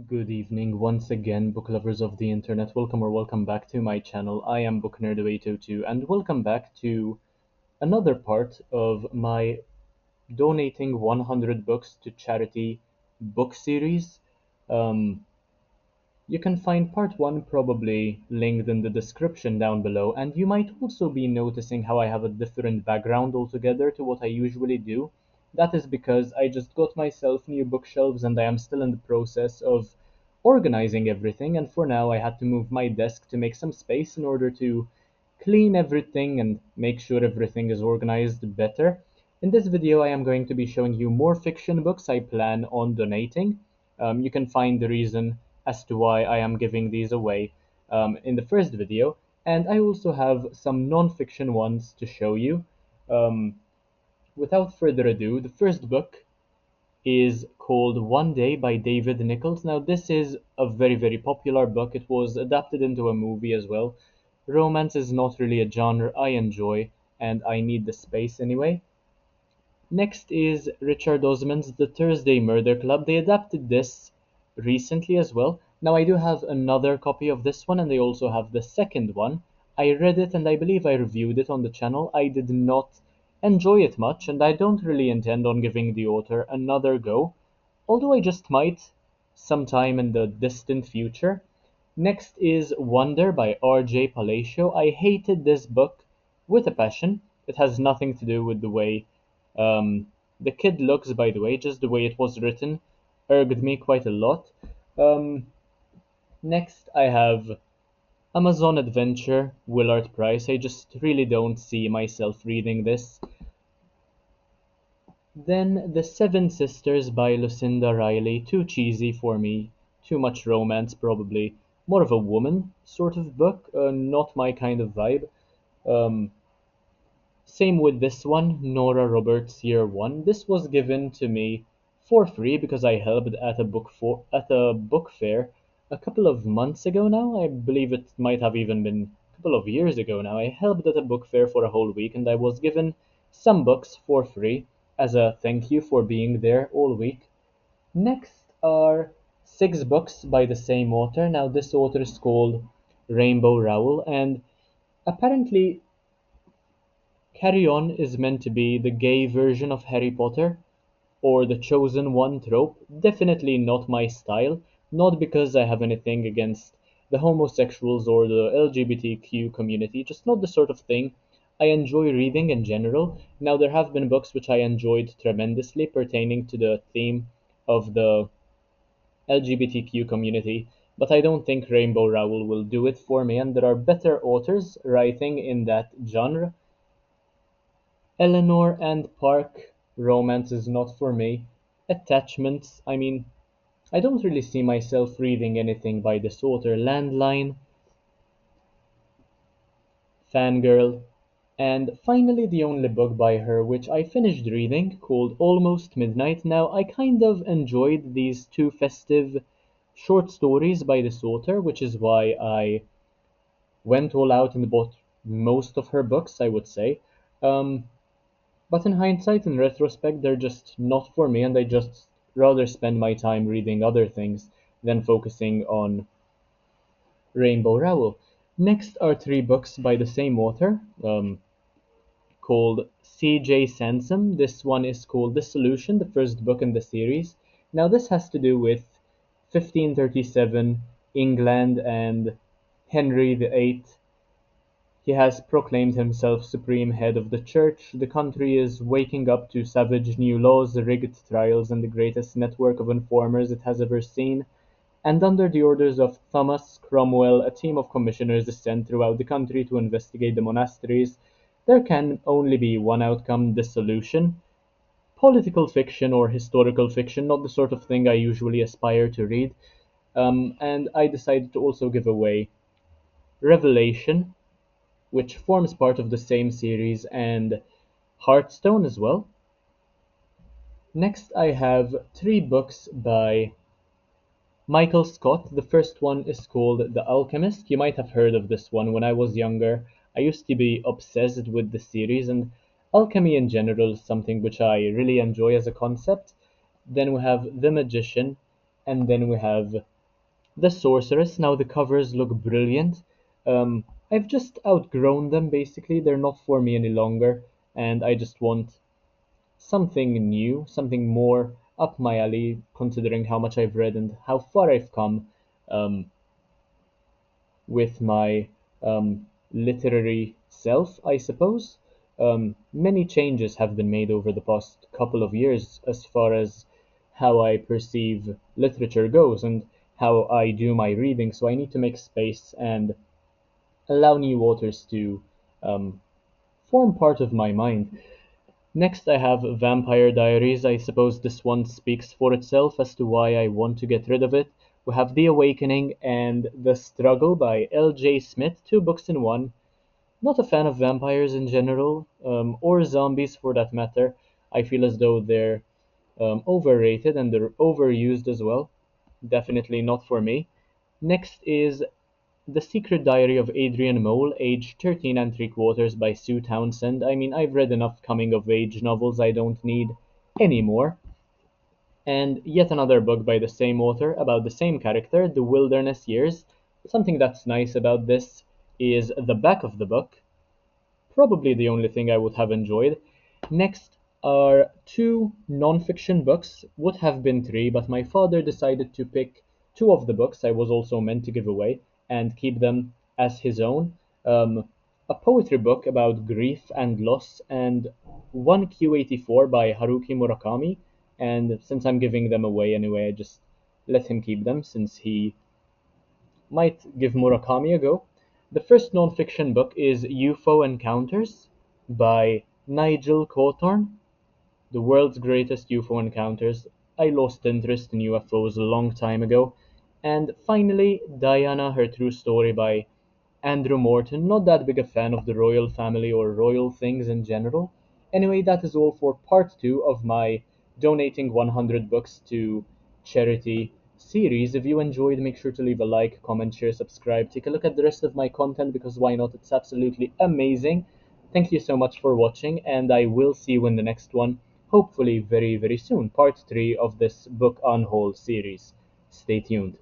Good evening once again, book lovers of the internet. Welcome or welcome back to my channel. I am BookNerd802 and welcome back to another part of my donating 100 books to charity book series. Um, you can find part 1 probably linked in the description down below, and you might also be noticing how I have a different background altogether to what I usually do. That is because I just got myself new bookshelves and I am still in the process of organizing everything, and for now I had to move my desk to make some space in order to clean everything and make sure everything is organized better. In this video I am going to be showing you more fiction books I plan on donating. You can find the reason as to why I am giving these away in the first video, and I also have some non-fiction ones to show you. Um, Without further ado, the first book is called One Day by David Nichols. Now, this is a very popular book. It was adapted into a movie as well. Romance is not really a genre I enjoy, and I need the space anyway. Next is Richard Osman's The Thursday Murder Club. They adapted this recently as well. Now, I do have another copy of this one, and they also have the second one. I read it and I believe I reviewed it on the channel. I did not enjoy it much, and I don't really intend on giving the author another go, although I just might sometime in the distant future. Next is Wonder by R.J. Palacio. I hated this book with a passion. It has nothing to do with the way the kid looks, by the way, just the way it was written irked me quite a lot. Um, Next, I have Amazon Adventure, Willard Price. I just really don't see myself reading this. Then The Seven Sisters by Lucinda Riley. Too cheesy for me. Too much romance, probably. More of a woman sort of book, not my kind of vibe. Um, Same with this one, Nora Roberts Year 1. This was given to me for free because I helped at a book fair a couple of months ago now. I believe it might have even been a couple of years ago now. I helped at a book fair for a whole week and I was given some books for free as a thank you for being there all week. Next are six books by the same author. Now this author is called Rainbow Rowell, and apparently Carry On is meant to be the gay version of Harry Potter, or the chosen one trope. Definitely not my style, not because I have anything against the homosexuals or the LGBTQ community, just not the sort of thing I enjoy reading in general. Now, there have been books which I enjoyed tremendously pertaining to the theme of the LGBTQ community, but I don't think Rainbow Rowell will do it for me, and there are better authors writing in that genre. Eleanor and Park romance is not for me. Attachments, I mean, I don't really see myself reading anything by this author. Landline, Fangirl, and finally the only book by her which I finished reading, called Almost Midnight. Now, I kind of enjoyed these two festive short stories by this author, which is why I went all out and bought most of her books, I would say. Um, But in hindsight, in retrospect, they're just not for me, and I just rather spend my time reading other things than focusing on Rainbow Rowell. Next are three books by the same author, called C.J. Sansom. This one is called Dissolution, the first book in the series. Now, this has to do with 1537 England and Henry VIII. He has proclaimed himself supreme head of the church. The country is waking up to savage new laws, rigged trials, and the greatest network of informers it has ever seen. And under the orders of Thomas Cromwell, a team of commissioners is sent throughout the country to investigate the monasteries. There can only be one outcome: dissolution. Political fiction or historical fiction, not the sort of thing I usually aspire to read. And I decided to also give away Revelation, which forms part of the same series, and Hearthstone as well. Next, I have three books by Michael Scott. The first one is called The Alchemist. You might have heard of this one. When I was younger, I used to be obsessed with the series, and alchemy in general is something which I really enjoy as a concept. Then we have The Magician, And then we have The Sorceress. Now the covers look brilliant. I've just outgrown them basically. They're not for me any longer, and I just want something new, something more up my alley, considering how much I've read and how far I've come um, with my literary self, I suppose. Many changes have been made over the past couple of years as far as how I perceive literature goes and how I do my reading, so I need to make space and allow new authors to um, form part of my mind. Next, I have Vampire Diaries. I suppose this one speaks for itself as to why I want to get rid of it. We have The Awakening and The Struggle by L.J. Smith, two books in one. Not a fan of vampires in general, or zombies for that matter. I feel as though they're overrated and they're overused as well. Definitely not for me. Next is The Secret Diary of Adrian Mole, age 13 and 3/4 by Sue Townsend. I mean, I've read enough coming of age novels, I don't need any more. And yet another book by the same author about the same character, The Wilderness Years. Something that's nice about this is the back of the book. Probably the only thing I would have enjoyed. Next are two non-fiction books, would have been three, but my father decided to pick two of the books I was also meant to give away and keep them as his own. A poetry book about grief and loss, and one Q84 by Haruki Murakami. And since I'm giving them away anyway, I just let him keep them since he might give Murakami a go. The first non-fiction book is UFO Encounters by Nigel Cawthorne, the world's greatest UFO encounters. I lost interest in UFOs a long time ago. And finally, Diana, Her True Story by Andrew Morton. Not that big a fan of the royal family or royal things in general. Anyway, that is all for part 2 of my donating 100 books to charity series. If you enjoyed, make sure to leave a like, comment, share, subscribe. Take a look at the rest of my content because why not? It's absolutely amazing. Thank you so much for watching, and I will see you in the next one, hopefully very, very soon. Part 3 of this Book on Hold series. Stay tuned.